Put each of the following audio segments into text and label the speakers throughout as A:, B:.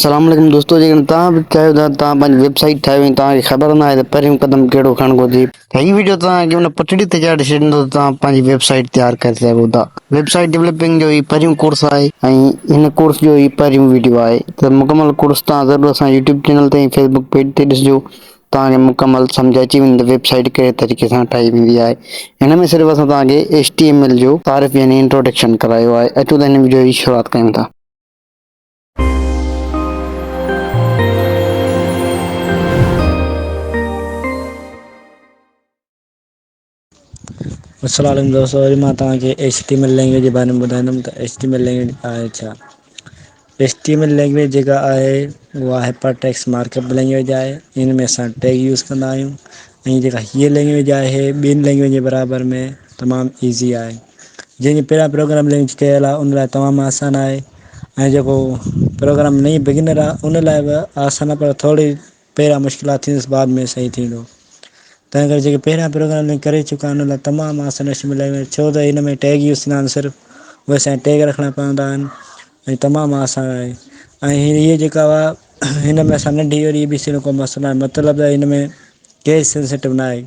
A: अस्सलाम वालेकुम दोस्तों, जेकॾहिं तव्हां बि चाहियो था तव्हां पंहिंजी वेबसाइट ठाहियो ऐं तव्हांखे ख़बर न आहे त पहिरियों क़दम कहिड़ो खणणु घुरिजे, त हीअ वीडियो तव्हांखे उन पटड़ी ते चाढ़े छॾींदो त तव्हां पंहिंजी वेबसाइट तयारु करे सघो था। वेबसाइट डेवलपिंग जो ही पहिरियों कोर्स आहे ऐं हिन कोर्स जो ही पहिरियों वीडियो आहे। त मुकमल कोर्स तव्हां ज़रूरु असां यूट्यूब चैनल ते ऐं फेसबुक पेज ते ॾिसिजो। तव्हांखे मुकमल सम्झ अची वेंदी वेबसाइट कहिड़े तरीक़े सां ठाही वेंदी आहे। हिन में सिर्फ़ु असां तव्हांखे HTML जो तारीफ़ यानी इंट्रोडक्शन करायो आहे। अचो त हिन वीडियो जी शुरूआति कयूं था।
B: अस्सलाम वालेकुम दोस्तों, वरी मां तव्हांखे HTML लैंग्वेज जे बारे में ॿुधाईंदुमि त HTML लैंग्वेज आहे छा। HTML लैंग्वेज जेका आहे उहा हाइपर टेक्स्ट मार्कअप लैंग्वेज आहे। हिन में असां टैग यूज़ कंदा आहियूं ऐं जेका हीअ लैंग्वेज आहे ॿियनि लैंग्वेज जे बराबरि में तमामु ईज़ी आहे। जंहिंजी पहिरियां प्रोग्राम लैंग्वेज कयल आहे उन लाइ तमामु आसान आहे ऐं जेको प्रोग्राम नई बिगिनर आहे उन लाइ बि आसान आहे, पर थोरी पहिरियां मुश्किलात थींदसि, बाद में सही थींदो। तंहिं करे जेके पहिरियां प्रोग्राम करे चुका आहिनि उन लाइ तमामु आसान HTML लैंग्वेज, छो त हिन में टैग यूज़ थींदा आहिनि। सिर्फ़ु उहे असांखे टैग रखणा पवंदा आहिनि ऐं तमामु आसान आहे। ऐं हीअ जेका आहे हिन में असां नंढी वॾी ABC को मसइलो न आहे। मतिलबु त हिन में केस सेंसिटिव न आहे।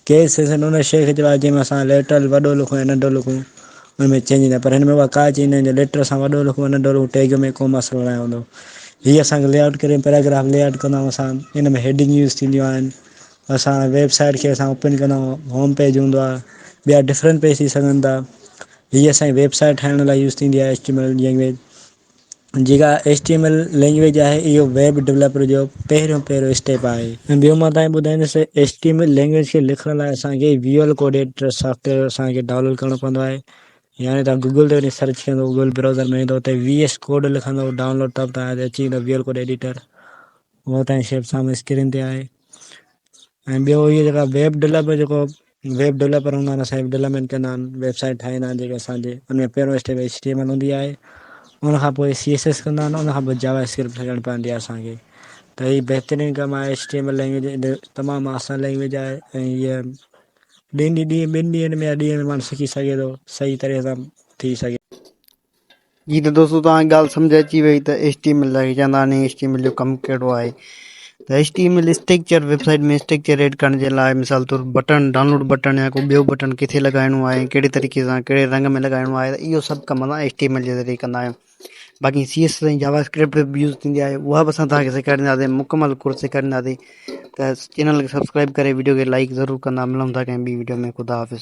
B: केस सेंसिटिव उन शइ खे चइबो आहे जंहिंमें असां लेटर वॾो लिखूं या नंढो लिखूं हुन में चेंज ईंदा, पर हिन में उहा का चेंज न ईंदी। लेटर असां वॾो लिखूं या नंढो लिखूं टैग में को मसइलो न हूंदो। हीअ असांखे लेआउट करे पैराग्राफ लेआउट कंदा आहियूं असां, हिन में हेडिंग यूज़ थींदियूं आहिनि। असां वेबसाइट खे असां ओपन कंदा आहियूं, होम पेज हूंदो आहे, ॿिया डिफरेंट पेज थी सघनि था। हीअ असांजी वेबसाइट ठाहिण लाइ यूज़ थींदी आहे HTML लैंग्वेज। जेका HTML लैंग्वेज आहे इहो वेब डेवलपर जो पहिरियों स्टेप आहे। ऐं ॿियो मां तव्हांखे ॿुधाईंदुसि HTML लैंग्वेज खे लिखण लाइ असांखे विजुअल कोड एडिटर सॉफ्टवेयर असांखे डाउनलोड करणो पवंदो आहे। यानी तव्हां गूगल ते वञी सर्च कंदो, गूगल ब्राउज़र में ईंदो, उते VS कोड लिखंदो डाउनलोड, त तव्हांखे अची वेंदो विजुअल कोड एडिटर। उहो तव्हांजी शेप साम्हूं स्क्रीन ते आहे। ऐं ॿियो इहे जेका वेब डेवलपर वेब डेवलपर हूंदा आहिनि, असांजी डेवलपमेंट कंदा आहिनि, वेबसाइट ठाहींदा आहिनि जेके असांजे उन में पहिरियों स्टेप HTML हूंदी आहे। उनखां पोइ CSS कंदा आहिनि, उनखां पोइ जावा स्क्रिप्ट लिखणी पवंदी आहे असांखे। त हीअ बहितरीनु कमु आहे। HTML लैंग्वेज तमामु आसान लैंग्वेज आहे ऐं हीअ ॿिनि ॾींहंनि में या ॾींहं में माण्हू सिखी सघे थो, सही तरह सां थी सघे।
A: जी त दोस्तों तव्हांखे ॻाल्हि सम्झ अची वई त HTML खे चवंदा आहिनि HTML जो कमु कहिड़ो आहे। त HTML स्ट्रक्चर वेबसाइट में स्ट्रक्चर एड करण जे लाइ मिसाल तौरु बटन डाउनलोड बटन या को ॿियो बटन किथे लॻाइणो आहे, कहिड़े तरीक़े सां कहिड़े रंग में लॻाइणो आहे, त इहो सभु कमु असां HTML जे ज़रिए कंदा आहियूं। बाक़ी CSS ऐं जावा स्क्रिप्ट बि यूज़ थींदी आहे, उहा बि असां तव्हांखे सेखारींदासीं, मुकमल कोर्स सेखारींदासीं। त चैनल खे सब्सक्राइब करे वीडियो खे लाइक ज़रूरु कंदा। मिलूं था कंहिं ॿी वीडियो में। ख़ुदा हाफ़िज़।